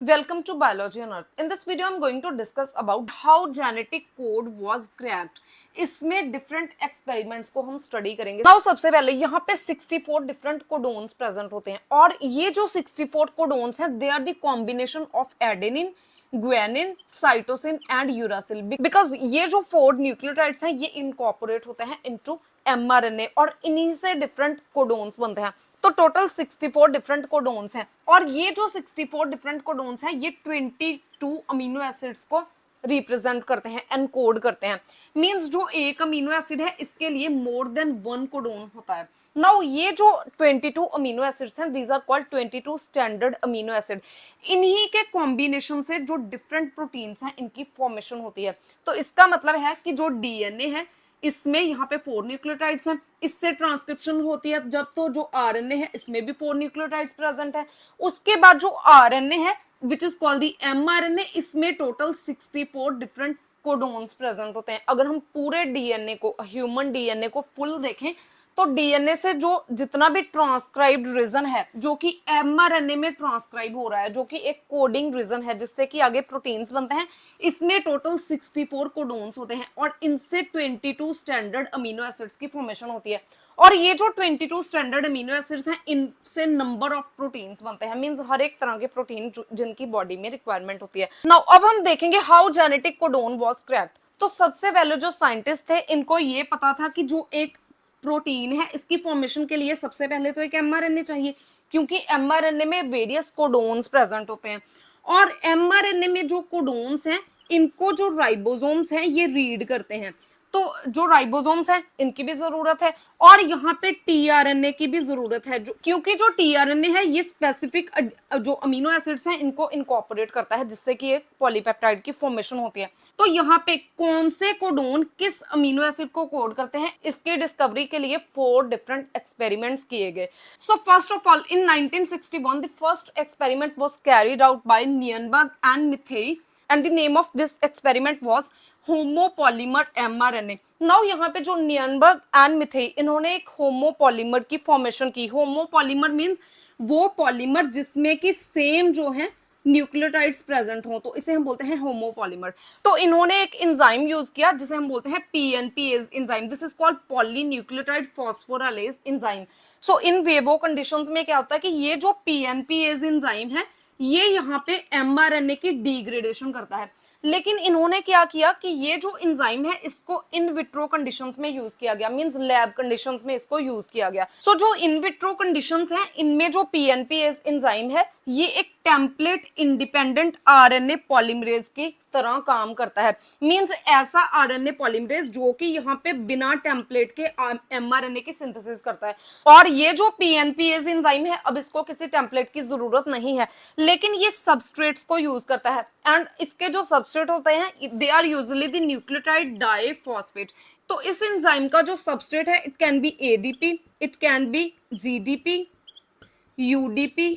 Welcome to Biology on Earth. In this video, I'm going to discuss about how genetic code was cracked. इसमें different experiments को हम study करेंगे। Now सबसे पहले यहाँ पे 64 डिफरेंट कोडोन्स प्रेजेंट होते हैं और ये जो 64 कोडोन्स हैं they are the combination of adenine, guanine, cytosine and uracil. Because ये जो 4 न्यूक्लियोटाइड्स हैं ये इनकॉर्पोरेट होते हैं इनटू एमआरएनए और इन्हीं से डिफरेंट कोडोन्स बनते हैं। तो टोटल 64 डिफरेंट कोडोन्स हैं और ये जो 64 डिफरेंट कोडोन्स हैं ये 22 अमीनो एसिड्स को रिप्रेजेंट करते हैं, एनकोड करते हैं। मींस जो एक अमीनो एसिड है इसके लिए मोर देन 1 कोडोन होता है। नाउ ये जो 22 अमीनो एसिड्स हैं these are called 22 standard amino acid. इन्हीं के कॉम्बिनेशन से जो डिफरेंट प्रोटीन्स हैं इनकी फॉर्मेशन होती है। तो इसका मतलब है कि जो डीएनए है इसमें यहाँ पे 4 न्यूक्लियोटाइड्स हैं, इससे ट्रांसक्रिप्शन होती है जब तो जो आरएनए है इसमें भी 4 न्यूक्लियोटाइड्स प्रेजेंट है। उसके बाद जो आरएनए है which is called the mRNA, इसमें टोटल 64 डिफरेंट कोडोन्स प्रेजेंट होते हैं। अगर हम पूरे डीएनए को, ह्यूमन डीएनए को फुल देखें तो डीएनए से जो जितना भी ट्रांसक्राइब्ड रीजन है जो कि एमआरएनए में ट्रांसक्राइब हो रहा है, जो कि एक कोडिंग रीजन है जिससे कि आगे प्रोटीन्स बनते हैं, इसमें टोटल 64 कोडोन्स होते हैं और इनसे 22 स्टैंडर्ड अमीनो एसिड्स की फॉर्मेशन होती है। और ये जो 22 स्टैंडर्ड अमीनो एसिड्स हैं इनसे नंबर ऑफ प्रोटीन्स बनते हैं। मींस हर एक तरह के प्रोटीन जिनकी बॉडी में रिक्वायरमेंट होती है। नाउ अब हम देखेंगे how genetic codon was cracked. तो सबसे पहले जो साइंटिस्ट थे इनको ये पता था कि जो एक प्रोटीन है इसकी फॉर्मेशन के लिए सबसे पहले तो एक एमआरएनए चाहिए, क्योंकि एमआरएनए में वेरियस कोडोन्स प्रेजेंट होते हैं और एमआरएनए में जो कोडोन्स हैं इनको जो राइबोसोम्स हैं ये रीड करते हैं। तो जो राइबोसोम्स हैं इनकी भी जरूरत है और यहाँ पे टीआरएनए की भी जरूरत है, जो क्योंकि जो टीआरएनए है ये स्पेसिफिक जो अमीनो एसिड्स हैं इनको इनकॉर्पोरेट करता है जिससे कि एक पॉलीपेप्टाइड की फॉर्मेशन होती है। तो यहाँ पे कौन से कोडोन किस अमीनो एसिड को कोड करते हैं इसकी डिस्कवरी के लिए 4 डिफरेंट एक्सपेरिमेंट्स किए गए। So first of all in 1961 the first experiment was carried out by Nirenberg and Matthaei and the name of this experiment was homopolymer mRNA। Now यहाँ पे जो नियनबर्ग एंड मिथेई इन्होंने एक होमोपॉलीमर की फॉर्मेशन की। होमोपॉलीमर मींस वो पॉलीमर जिसमें कि सेम जो है न्यूक्लियोटाइड्स प्रेजेंट हो, तो इसे हम बोलते हैं होमोपॉलीमर। तो इन्होंने एक एंजाइम यूज किया जिसे हम बोलते हैं PNPase enzyme. This is called polynucleotide phosphorylase enzyme. So in vivo conditions में क्या होता है कि ये जो पीएनपीएज एंजाइम है ये यहाँ पे एमआरएनए की डिग्रेडेशन करता है। लेकिन इन्होंने क्या किया कि ये जो एंजाइम है इसको इन विट्रो कंडीशंस में यूज किया गया, मींस लैब कंडीशंस में इसको यूज किया गया। सो जो इन विट्रो कंडीशंस हैं इनमें जो पीएनपीएज एंजाइम है ये एक टेम्पलेट इंडिपेंडेंट आरएनए पॉलीमरेज की तरह काम करता है। मींस ऐसा आरएनए पॉलीमरेज जो कि यहाँ पे बिना टेम्पलेट के एमआरएनए की सिंथेसिस करता है। और ये जो पीएनपीएज एंजाइम है अब इसको किसी टेम्पलेट की जरूरत नहीं है, लेकिन ये सबस्ट्रेट्स को यूज करता है एंड इसके जो सबस्ट्रेट होते हैं they are usually the nucleotide diphosphate. तो इस एंजाइम का जो सबस्ट्रेट है it can be ADP, it can be GDP, UDP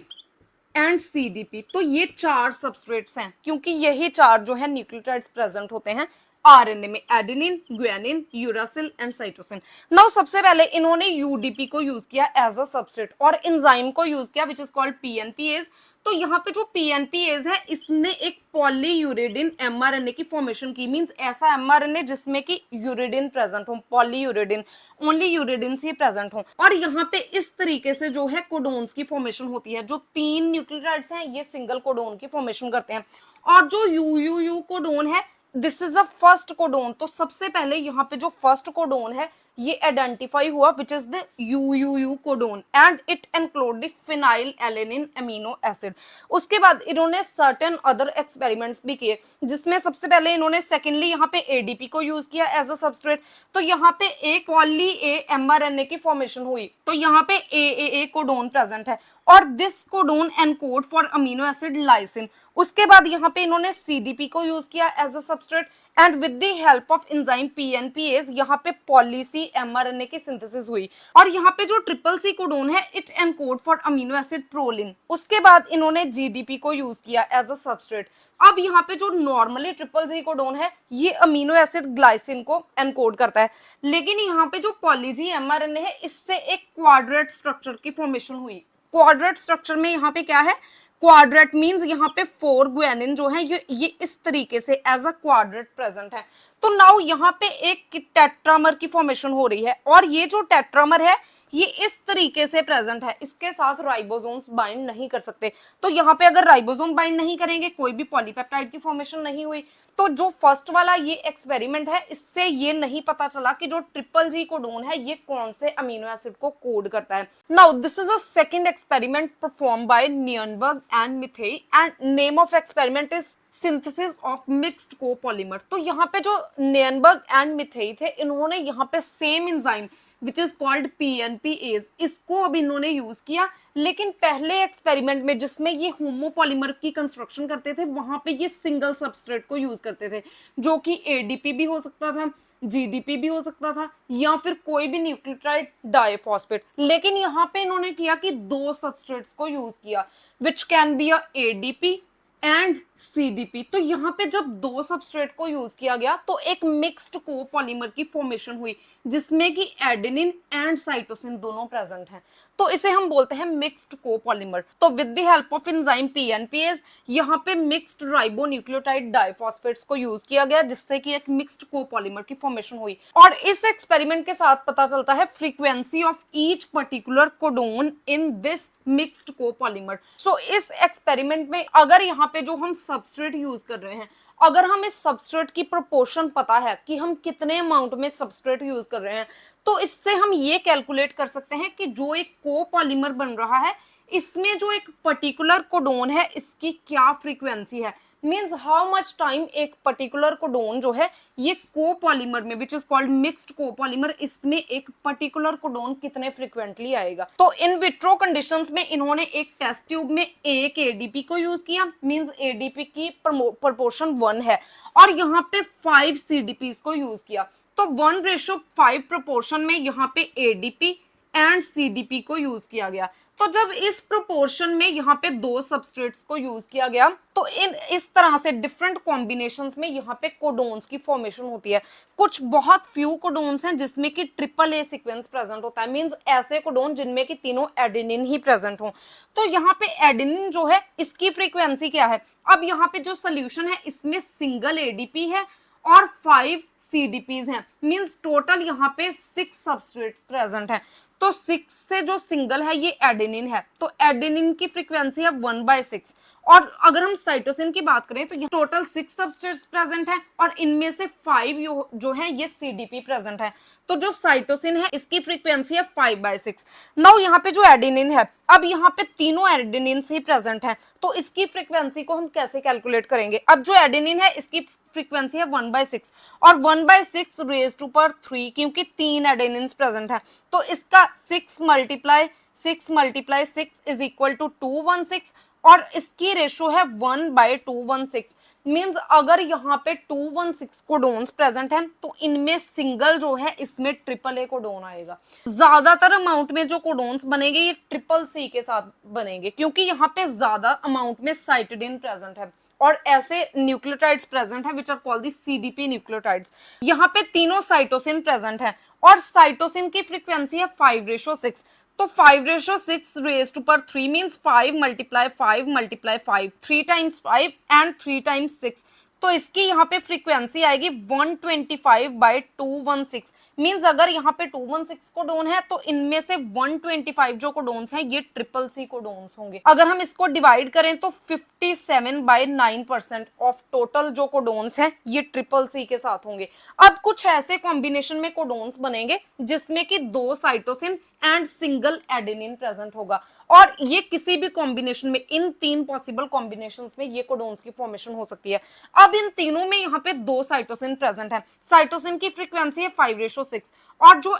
and CDP. तो ये 4 सबस्ट्रेट्स हैं क्योंकि यही 4 जो है न्यूक्लियोटाइड्स प्रेजेंट होते हैं आरएनए में, adenine, guanine, uracil and cytosine. Now सबसे पहले इन्होंने यूडीपी को यूज किया एज अ सबस्ट्रेट और एंजाइम को यूज किया विच इज कॉल्ड पीएनपीएज। तो यहाँ पे जो पीएनपीएज है इसने एक पॉलीयूरेडिन एमआरएनए की फॉर्मेशन की। मींस ऐसा एमआरएनए जिसमें कि यूरेडिन प्रेजेंट हो, पॉलीयूरेडिन, ओनली यूरेडिन ही प्रेजेंट हो। और यहाँ पे इस तरीके से जो है कोडोन्स की फॉर्मेशन होती है। जो 3 न्यूक्लियोटाइड्स हैं ये सिंगल कोडोन की फॉर्मेशन करते हैं और जो यूयूयू कोडोन है this is a first codon. तो सबसे पहले यहाँ पे जो फर्स्ट कोडोन है ये आइडेंटिफाई हुआ which is the UUU codon and it include the phenylalanine amino acid. उसके बाद इन्होंने सर्टेन अदर एक्सपेरिमेंट्स भी किए जिसमें सबसे पहले इन्होंने सेकेंडली यहाँ पे एडीपी को यूज किया एज अ सबस्ट्रेट। तो यहाँ पे एक पॉली ए एमआरएनए की फॉर्मेशन हुई, तो यहाँ पे ए कोडोन प्रेजेंट है और this codon encode for amino acid lysine. उसके बाद यहाँ पे इन्होंने सीडीपी को यूज किया as a substrate and with the help of enzyme PNPase यहाँ पे पॉली सी एमआरएनए की सिंथेसिस हुई और यहाँ पे जो ट्रिपल सी कोडोन है it encode for amino acid proline. उसके बाद इन्होंने जीडीपी को यूज किया एज अ सबस्ट्रेट। अब यहाँ पे जो नॉर्मली ट्रिपल सी कोडोन है ये अमीनो एसिड ग्लाइसिन को एनकोड करता है, लेकिन यहाँ पे जो पॉली जी एमआरएनए है इससे एक क्वाड्रेट स्ट्रक्चर की फॉर्मेशन हुई। क्वाड्रेट स्ट्रक्चर में यहाँ पे क्या है, क्वाड्रेट मींस यहाँ पे 4 ग्वानिन जो है ये इस तरीके से एज अ क्वाड्रेट प्रेजेंट है। तो नाउ यहाँ पे एक टेट्रामर की फॉर्मेशन हो रही है और ये जो टेट्रामर है ये इस तरीके से प्रेजेंट है, इसके साथ राइबोसोम्स बाइंड नहीं कर सकते। तो यहाँ पे अगर राइबोसोम बाइंड नहीं करेंगे कोई भी पॉलीपेप्टाइड की फॉर्मेशन नहीं हुई। तो जो फर्स्ट वाला ये एक्सपेरिमेंट है इससे ये नहीं पता चला कि जो ट्रिपल जी कोडोन है ये कौन से अमीनो एसिड को कोड करता है। Now this is a second experiment perform by Nirenberg and Matthaei and name of experiment is synthesis of mixed copolymer. तो यहाँ पे जो नियनबर्ग एंड मिथेई थे इन्होंने यहाँ पे same enzyme which is called PNPase इसको अब इन्होंने यूज किया, लेकिन पहले एक्सपेरिमेंट में जिसमें ये होमोपॉलीमर की कंस्ट्रक्शन करते थे वहां पे ये सिंगल सबस्ट्रेट को यूज करते थे, जो कि ADP भी हो सकता था, GDP भी हो सकता था, या फिर कोई भी न्यूक्लियोटाइड डाइफॉस्फेट। लेकिन यहाँ पे इन्होंने किया कि 2 सबस्ट्रेट्स को यूज किया which can be a ADP and CDP। तो यहाँ पे जब 2 सबस्ट्रेट को यूज किया गया तो एक मिक्स्ड कोपॉलीमर की फॉर्मेशन हुई जिसमें कि एडेनिन एंड साइटोसिन दोनों प्रेजेंट हैं। तो इसे हम बोलते हैं मिक्स्ड कोपॉलीमर। तो with the help of enzyme PNPase यहाँ पे मिक्स्ड राइबोन्यूक्लियोटाइड डाइफॉस्फेट्स को यूज किया गया जिससे कि एक मिक्स्ड कोपॉलीमर की फॉर्मेशन हुई। और इस एक्सपेरिमेंट के साथ पता चलता है frequency of each particular codon in this mixed copolymer. So इस एक्सपेरिमेंट में अगर यहाँ पे जो हम सबस्ट्रेट यूज कर रहे हैं, अगर हम इस सबस्ट्रेट की प्रोपोर्शन पता है कि हम कितने अमाउंट में सबस्ट्रेट यूज कर रहे हैं, तो इससे हम ये कैलकुलेट कर सकते हैं कि जो एक कोपॉलीमर बन रहा है इसमें जो एक पर्टिकुलर कोडोन है इसकी क्या फ्रीक्वेंसी है। मींस हाउ मच टाइम एक पर्टिकुलर कोडोन जो है ये कोपॉलीमर में विच इज कॉल्ड मिक्स्ड कोपॉलीमर, इसमें एक पर्टिकुलर कोडोन कितने फ्रीक्वेंटली आएगा। तो इन विट्रो कंडीशंस में इन्होंने एक टेस्ट ट्यूब में एक ADP को यूज किया, मींस ADP की प्रोपोर्शन 1 है, और यहाँ पे 5 CDPs को यूज किया। तो 1:5 प्रोपोर्शन में यहाँ पे ADP एंड CDP को यूज किया गया। तो जब इस प्रोपोर्शन में यहाँ पे 2 सबस्ट्रेट्स को यूज किया गया तो इस तरह से डिफरेंट कॉम्बिनेशंस में यहाँ पे कोडोन्स की फॉर्मेशन होती है। कुछ बहुत फ्यू कोडोन्स हैं जिसमें कि AAA सीक्वेंस प्रेजेंट होता है, मींस ऐसे कोडोन जिनमें कि तीनों एडेनिन ही प्रेजेंट हो। तो यहाँ पे एडेनिन जो है इसकी फ्रीक्वेंसी क्या है। अब यहाँ पे जो सोल्यूशन है इसमें सिंगल ADP है और 5 CDPs हैं, मींस टोटल यहाँ पे 6 सबस्ट्रेट्स प्रेजेंट हैं। तो 6 से जो सिंगल है ये एडेनिन है, तो एडेनिन की फ्रीक्वेंसी है 1/6। और अगर हम साइटोसिन की बात करें तो ये टोटल 6 सबस्ट्रेट्स प्रेजेंट है और इनमें से 5 जो है ये CDP प्रेजेंट है। तो जो साइटोसिन है इसकी फ्रीक्वेंसी है 5/6। नाउ यहाँ पे जो एडेनिन है, अब यहाँ पे तीनों एडेनिन ही प्रेजेंट है, तो इसकी फ्रीक्वेंसी को हम कैसे कैलकुलेट करेंगे। अब जो एडेनिन है इसकी फ्रीक्वेंसी है 1/6 और 1/6 रेज टू पावर 3, क्योंकि 3 एडेनिन प्रेजेंट है तो इसका 6 मल्टीप्लाई 6 इज इक्वल टू 216 और इसकी रेशो है 1/216। मींस अगर यहाँ पे 216 कोडोन्स प्रेजेंट हैं तो इनमें सिंगल जो है इसमें AAA कोडोन आएगा। ज्यादातर अमाउंट में जो कोडोन्स बनेंगे ये CCC के साथ बनेंगे, क्योंकि यहाँ पे ज्यादा अमाउंट में साइटिडिन प्रेजेंट है और ऐसे न्यूक्लियोटाइड्स प्रेजेंट है which are called the CDP nucleotides. यहाँ पे तीनों साइटोसिन प्रेजेंट है और साइटोसिन की फ्रीक्वेंसी है 5:6। तो 5:6 raise to power 3 means 5 multiply 5 multiply 5, 3 times 5 and 3 times 6। तो इसकी यहाँ पे फ्रीक्वेंसी आएगी 125/216। मींस अगर यहाँ पे 216 कोडोन है तो इनमें से 125 जो कोडोन्स हैं ये CCC कोडोन्स होंगे। अगर हम इसको डिवाइड करें तो 57/9% ऑफ टोटल जो कोडोन्स हैं ये CCC के साथ होंगे। अब कुछ ऐसे कॉम्बिनेशन में कोडोन्स बनेंगे जिसमें कि 2 cytosine and single adenine present होगा, और ये किसी भी कॉम्बिनेशन में इन 3 पॉसिबल कॉम्बिनेशंस में ये कोडोन्स की फॉर्मेशन हो सकती है। अब इन तीनों में यहाँ पे 2 साइटोसिन प्रेजेंट है, साइटोसिन की फ्रीक्वेंसी है 5:6 और जो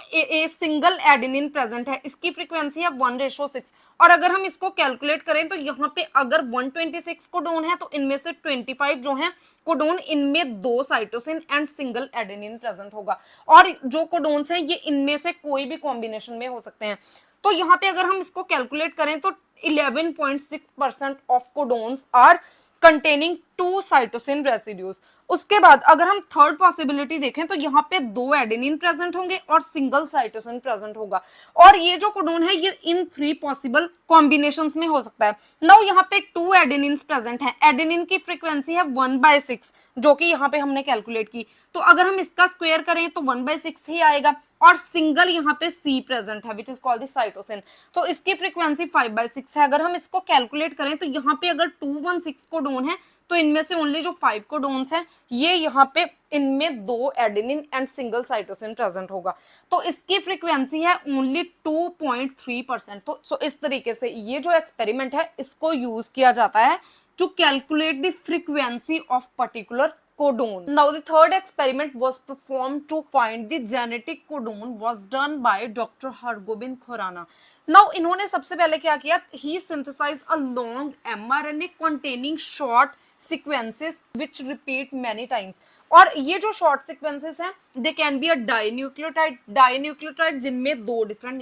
सिंगल एडेनिन प्रेजेंट है इसकी फ्रीक्वेंसी है 1:6। और अगर हम इसको कैलकुलेट करें तो यहाँ पे अगर 126 कोडोन है तो इनमें से 25 जो है कोडोन इनमें 2 cytosine and single adenine present होगा, और जो कोडोन्स हैं ये इनमें से कोई भी कॉम्बिनेशन में हो सकते हैं। तो यहाँ पे अगर हम इसको कैलकुलेट करें तो 11.6% of codons are containing 2 cytosine residues. उसके बाद अगर हम थर्ड पॉसिबिलिटी देखें तो यहाँ पे 2 एडेनिन प्रेजेंट होंगे और सिंगल साइटोसिन प्रेजेंट होगा, और ये जो कोडोन है ये इन 3 पॉसिबल कॉम्बिनेशंस में हो सकता है। नाउ यहाँ पे 2 एडेनिन प्रेजेंट है, एडेनिन की फ्रीक्वेंसी है 1/6 जो कि यहाँ पे हमने कैलकुलेट की, तो अगर हम इसका स्क्वायर करें तो 1/6 ही आएगा, और सिंगल यहाँ पे सी प्रेजेंट है which is called the cytosine, तो इसकी फ्रीक्वेंसी 5/6 है। अगर हम इसको कैलकुलेट करें तो यहाँ पे अगर 216 कोडोन है तो इनमें से ओनली जो 5 कोडोन्स है ये यहाँ पे इनमें 2 adenine and single cytosine present होगा, तो इसकी फ्रीक्वेंसी है ओनली 2.3%। तो सो इस तरीके से ये जो एक्सपेरिमेंट है इसको यूज किया जाता है to calculate the frequency of particular codon. Now the third experiment was performed to find the genetic codon was done by Dr. Hargobind Khorana. Now इन्होंने सबसे पहले क्या किया, he synthesized a long mRNA containing short sequences which repeat many times. और ये जो short sequences हैं they can be a dinucleotide जिनमें 2 डिफरेंट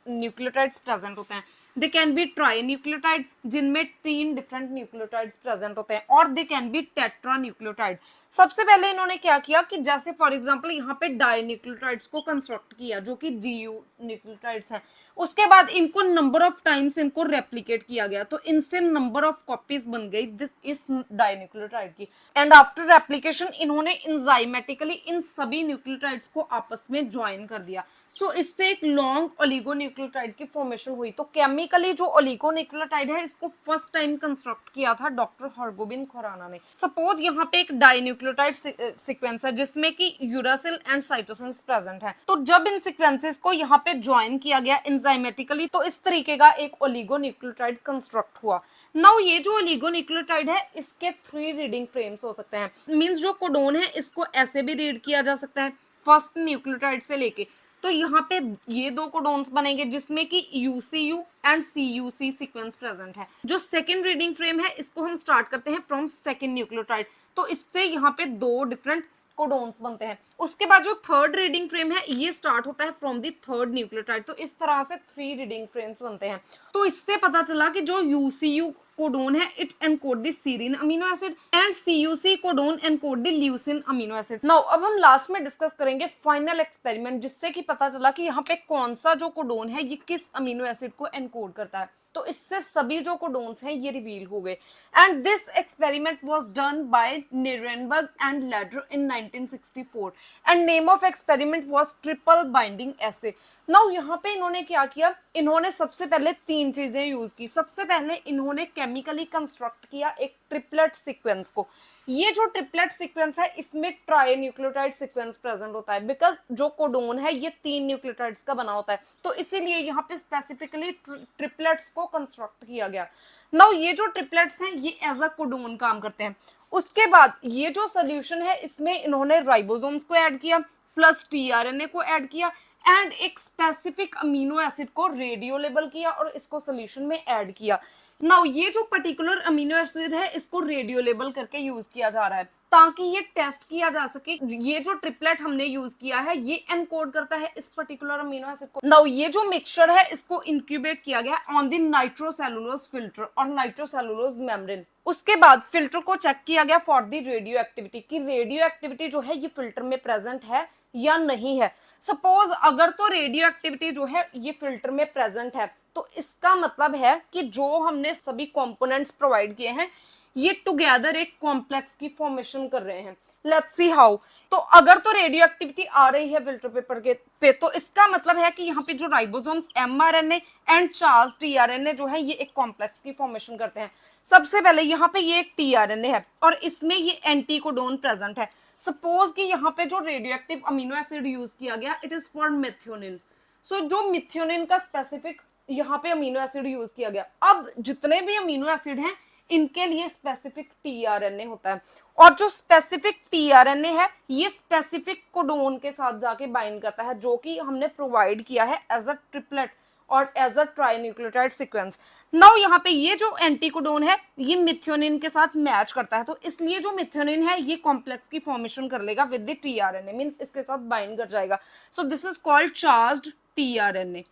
न्यूक्लियोटाइड्स प्रेजेंट होते हैं, दे कैन बी ट्राइन्यूक्लियोटाइड जिनमें 3 डिफरेंट न्यूक्लियोटाइड्स प्रेजेंट होते हैं, और they can be tetra nucleotide. सबसे पहले इन्होंने क्या किया कि जैसे फॉर एग्जांपल यहाँ पे डाइन्यूक्लियोटाइड्स को कंस्ट्रक्ट किया जो कि डीयू न्यूक्लियोटाइड्स हैं, उसके बाद इनको नंबर ऑफ टाइम्स इनको रेप्लिकेट किया गया, तो इनसे नंबर ऑफ कॉपीज बन गई इस डाइन्यूक्लियोटाइड की, एंड आफ्टर रेप्लिकेशन इन्होंने इंजाइमेटिकली इन सभी न्यूक्लियोटाइड्स को आपस में ज्वाइन कर दिया। सो इससे एक लॉन्ग ओलिगोन्यूक्लियोटाइड की फॉर्मेशन हुई। तो केमिकली जो ओलिगोन्यूक्लियोटाइड है इसको फर्स्ट टाइम कंस्ट्रक्ट किया था डॉक्टर हरगोबिंद खुराना ने। सपोज यहाँ पे एक डाइन्यूक्लियोटाइड सीक्वेंस है जिसमें कि यूरासिल एंड साइटोसिन प्रेजेंट है, तो जब इन सीक्वेंसेस को यहाँ पे ज्वाइन किया गया एंजाइमेटिकली तो इस तरीके का एक ओलिगोन्यूक्लियोटाइड कंस्ट्रक्ट हुआ। नाउ ये जो ओलिगोन्यूक्लियोटाइड है इसके 3 रीडिंग फ्रेम्स हो सकते हैं, मींस जो कोडोन है इसको ऐसे भी रीड किया जा सकता है फर्स्ट न्यूक्लियोटाइड से लेके, तो यहाँ पे ये 2 कोडोन्स बनेंगे जिसमें कि UCU and CUC sequence present है। जो सेकंड रीडिंग फ्रेम है इसको हम स्टार्ट करते हैं फ्रॉम सेकंड न्यूक्लियोटाइड, तो इससे यहाँ पे 2 डिफरेंट कोडोन्स बनते हैं। उसके बाद जो थर्ड रीडिंग फ्रेम है ये स्टार्ट होता है फ्रॉम द थर्ड न्यूक्लियोटाइड, तो इस तरह से 3 रीडिंग फ्रेम्स बनते हैं। तो इससे पता चला कि जो UCU कोडोन है it encode the serine amino acid and CUC codon encode the leucine amino acid. Now अब हम लास्ट में डिस्कस करेंगे फाइनल एक्सपेरिमेंट जिससे कि पता चला कि यहाँ पे कौन सा जो कोडोन है ये किस अमीनो एसिड को एनकोड करता है, तो इससे सभी जो कोडोन्स हैं ये रिवील हो गए। And this experiment was done by Nirenberg and ladder in 1964 and name of experiment was triple binding essay. Now यहाँ पे इन्होंने क्या किया, इन्होंने सबसे पहले 3 चीजें यूज की। सबसे पहले इन्होंने केमिकली कंस्ट्रक्ट किया एक ट्रिपलेट सीक्वेंस को। ये जो ट्रिपलेट सीक्वेंस है इसमें ट्राई न्यूक्लियोटाइड सीक्वेंस प्रेजेंट होता है बिकॉज जो कोडोन है ये 3 न्यूक्लियोटाइड्स का बना होता है, तो इसीलिए यहाँ पे स्पेसिफिकली ट्रिपलेट्स को कंस्ट्रक्ट किया गया। नाउ ये जो ट्रिपलेट्स हैं ये एज अ कोडोन काम करते हैं। उसके बाद ये जो सोल्यूशन है इसमें इन्होंने राइबोसोम्स को ऐड किया प्लस tRNA को ऐड किया एंड एक स्पेसिफिक अमीनो एसिड को रेडियो लेबल किया और इसको सोल्यूशन में ऐड किया। नाउ ये जो पर्टिकुलर अमीनो एसिड है इसको रेडियो लेबल करके यूज किया जा रहा है ताकि ये टेस्ट किया जा सके ये जो ट्रिपलेट हमने यूज किया है ये एनकोड करता है इस पर्टिकुलर अमीनो एसिड को। नाउ ये जो मिक्सचर है इसको इंक्यूबेट किया गया ऑन द नाइट्रोसेलुलोज फिल्टर और नाइट्रोसेलुलोज मेम्ब्रेन। उसके बाद फिल्टर को चेक किया गया फॉर द रेडियो एक्टिविटी कि रेडियो एक्टिविटी जो है ये फिल्टर में प्रेजेंट है या नहीं है। सपोज अगर तो रेडियो एक्टिविटी जो है ये फिल्टर में प्रेजेंट है तो इसका मतलब है कि जो हमने सभी कंपोनेंट्स प्रोवाइड किए हैं ये टुगेदर एक कॉम्प्लेक्स की फॉर्मेशन कर रहे हैं। Let's see how. तो अगर तो रेडियो एक्टिविटी आ रही है फिल्टर पेपर पे तो इसका मतलब है कि यहाँ पे जो ribosomes mRNA and charge tRNA जो है ये एक कॉम्प्लेक्स की फॉर्मेशन करते हैं। सबसे पहले यहाँ पे ये एक tRNA है और इसमें ये एंटी कोडोन प्रेजेंट है। सपोज कि यहाँ पे जो रेडियोएक्टिव अमीनो एसिड यूज किया गया इट इज फॉर मेथियोनिन। सो जो मिथियोनिन का स्पेसिफिक यहाँ पे अमीनो एसिड यूज किया गया। अब जितने भी अमीनो एसिड हैं इनके लिए स्पेसिफिक tRNA होता है और जो स्पेसिफिक tRNA है ये स्पेसिफिक कोडोन के साथ जाके बाइंड करता है जो कि हमने प्रोवाइड किया है एज अ ट्रिपलेट और एज अ ट्राइन्यूक्लियोटाइड सीक्वेंस। नाउ यहाँ पे ये जो एंटीकोडोन है ये मिथियोनिन के साथ मैच करता है तो इसलिए जो मिथियोनिन है ये कॉम्प्लेक्स की फॉर्मेशन कर लेगा विद द tRNA मींस इसके साथ बाइंड कर जाएगा। So this is called charged tRNA।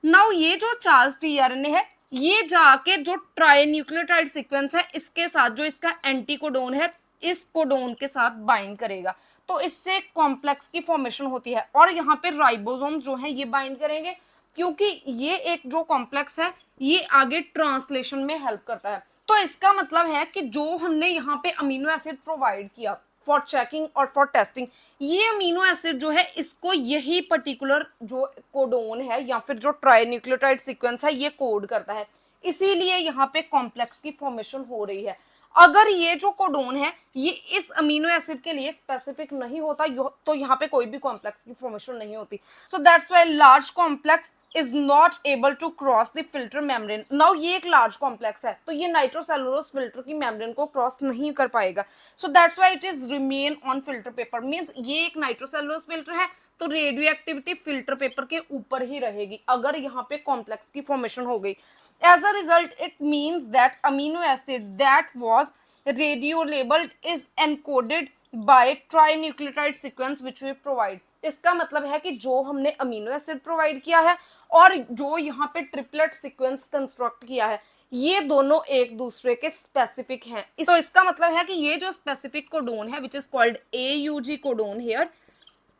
Now ये जो चार्ज tRNA है ये जाके जो ट्राई न्यूक्लियोटाइड सीक्वेंस है इसके साथ जो इसका एंटी कोडोन है इस कोडोन के साथ बाइंड करेगा, तो इससे कॉम्प्लेक्स की फॉर्मेशन होती है। और यहाँ पे राइबोसोम जो है ये बाइंड करेंगे, क्योंकि ये एक जो कॉम्प्लेक्स है ये आगे ट्रांसलेशन में हेल्प करता है। तो इसका मतलब है कि जो हमने यहाँ पे अमीनो एसिड प्रोवाइड किया फॉर चेकिंग और फॉर टेस्टिंग, ये अमीनो एसिड जो है इसको यही पर्टिकुलर जो कोडोन है या फिर जो ट्राई न्यूक्लियोटाइड सीक्वेंस है ये कोड करता है, इसीलिए यहाँ पे कॉम्प्लेक्स की फॉर्मेशन हो रही है। अगर ये जो कोडोन है ये इस अमीनो एसिड के लिए स्पेसिफिक नहीं होता तो यहाँ पे कोई भी कॉम्प्लेक्स की फॉर्मेशन नहीं होती। So that's why large complex is not able to cross the filter membrane. Now ये एक लार्ज कॉम्प्लेक्स है तो ये नाइट्रोसेलुलोज फिल्टर की मेम्ब्रेन को क्रॉस नहीं कर पाएगा। So that's why it is remain on filter paper. Means ये एक नाइट्रोसेलुलोज फिल्टर है तो रेडियो एक्टिविटी फिल्टर पेपर के ऊपर ही रहेगी अगर यहाँ पे कॉम्प्लेक्स की फॉर्मेशन हो गई। As a result it means that amino acid that was radio labelled is encoded by trinucleotide sequence which we provide. इसका मतलब है कि जो हमने अमीनो एसिड प्रोवाइड किया है और जो यहाँ पे ट्रिपलेट सीक्वेंस कंस्ट्रक्ट किया है ये दोनों एक दूसरे के स्पेसिफिक हैं। तो इसका मतलब है कि ये जो स्पेसिफिक कोडोन है which is called AUG codon here,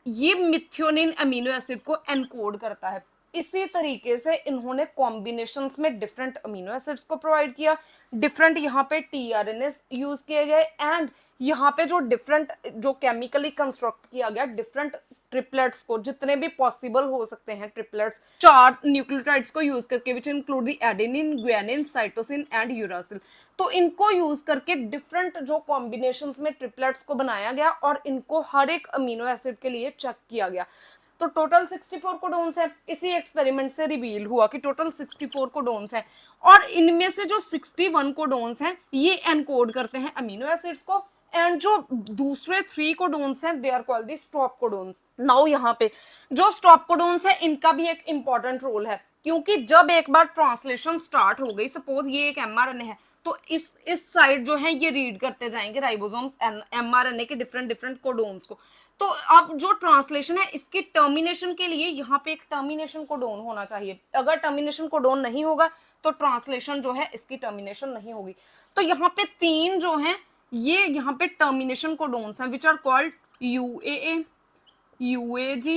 ये मिथ्योनिन अमीनो एसिड को एनकोड करता है। इसी तरीके से इन्होंने कॉम्बिनेशंस में डिफरेंट अमीनो एसिड्स को प्रोवाइड किया, डिफरेंट यहाँ पे टीआरएनएस यूज किए गए एंड यहाँ पे जो डिफरेंट जो केमिकली कंस्ट्रक्ट किया गया डिफरेंट ट्रिपलेट्स को, जितने भी पॉसिबल हो सकते हैं ट्रिपलेट्स 4 न्यूक्लियोटाइड्स को यूज करके which include the adenine, guanine, cytosine and uracil. तो इनको यूज करके डिफरेंट जो कॉम्बिनेशंस में ट्रिपलेट्स को बनाया गया और इनको हर एक अमीनो एसिड के लिए चेक किया गया। तो टोटल 64 कोडोन्स है। इसी एक्सपेरिमेंट से रिवील हुआ कि टोटल 64 कोडोन्स हैं और इनमें से जो 61 कोडोन्स हैं ये एनकोड करते हैं अमीनो एसिड्स को एंड जो दूसरे 3 कोडोन्स हैं they are called the stop codons. Now यहाँ पे जो स्टॉप कोडोन्स है इनका भी एक इंपॉर्टेंट रोल है, क्योंकि जब एक बार ट्रांसलेशन स्टार्ट हो गई, सपोज ये एक एमआरएनए है तो इस साइड जो है ये रीड करते जाएंगे राइबोसोम्स एमआरएनए के डिफरेंट डिफरेंट कोडोन्स को। तो अब जो ट्रांसलेशन है इसकी टर्मिनेशन के लिए यहाँ पे एक टर्मिनेशन कोडोन होना चाहिए। अगर टर्मिनेशन कोडोन नहीं होगा तो ट्रांसलेशन जो है इसकी टर्मिनेशन नहीं होगी। तो यहाँ पे 3 जो हैं ये यहाँ पे टर्मिनेशन कोडोन्स हैं which are called UAA, UAG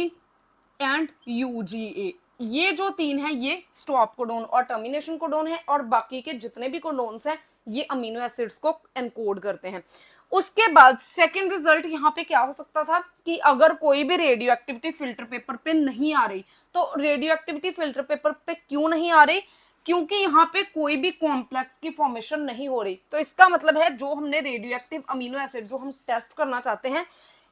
and UGA। ये जो 3 है ये स्टॉप कोडोन और टर्मिनेशन कोडोन है और बाकी के जितने भी कोडोन्स हैं ये अमीनो एसिड्स को एनकोड करते हैं। उसके बाद सेकंड रिजल्ट यहाँ पे क्या हो सकता था कि अगर कोई भी रेडियो एक्टिविटी फिल्टर पेपर पे नहीं आ रही, तो रेडियो एक्टिविटी फिल्टर पेपर पे क्यों नहीं आ रही, क्योंकि यहाँ पे कोई भी कॉम्प्लेक्स की फॉर्मेशन नहीं हो रही। तो इसका मतलब है जो हमने रेडियो एक्टिव अमीनो एसिड जो हम टेस्ट करना चाहते हैं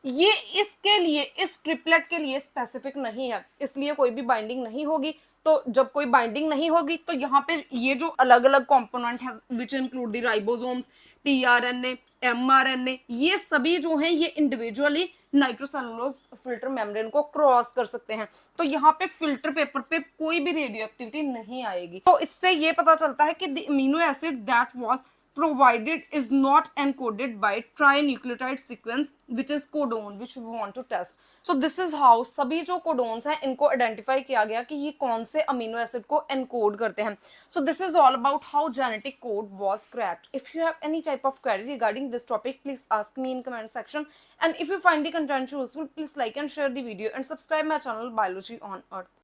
ये इसके लिए इस ट्रिपलेट के लिए स्पेसिफिक नहीं है, इसलिए कोई भी बाइंडिंग नहीं होगी। तो जब कोई बाइंडिंग नहीं होगी तो यहाँ पे ये जो अलग अलग कंपोनेंट है which include the ribosomes, tRNA, mRNA, ये सभी जो हैं ये इंडिविजुअली नाइट्रोसेलुलोज फिल्टर मेम्ब्रेन को क्रॉस कर सकते हैं। तो यहाँ पे फिल्टर पेपर पे कोई भी रेडियो एक्टिविटी नहीं आएगी। तो इससे ये पता चलता है कि the amino acid that was provided is not encoded by trinucleotide sequence which is codon which we want to test. So this is how सभी जो कोडोन्स हैं इनको आइडेंटिफाई किया गया कि ये कौन से अमीनो एसिड को एनकोड करते हैं। So this is all about how genetic code was cracked. If you have any type of query regarding this topic, please ask me in comment section. And if you find the content useful, please like and share the video and subscribe my channel Biology on Earth.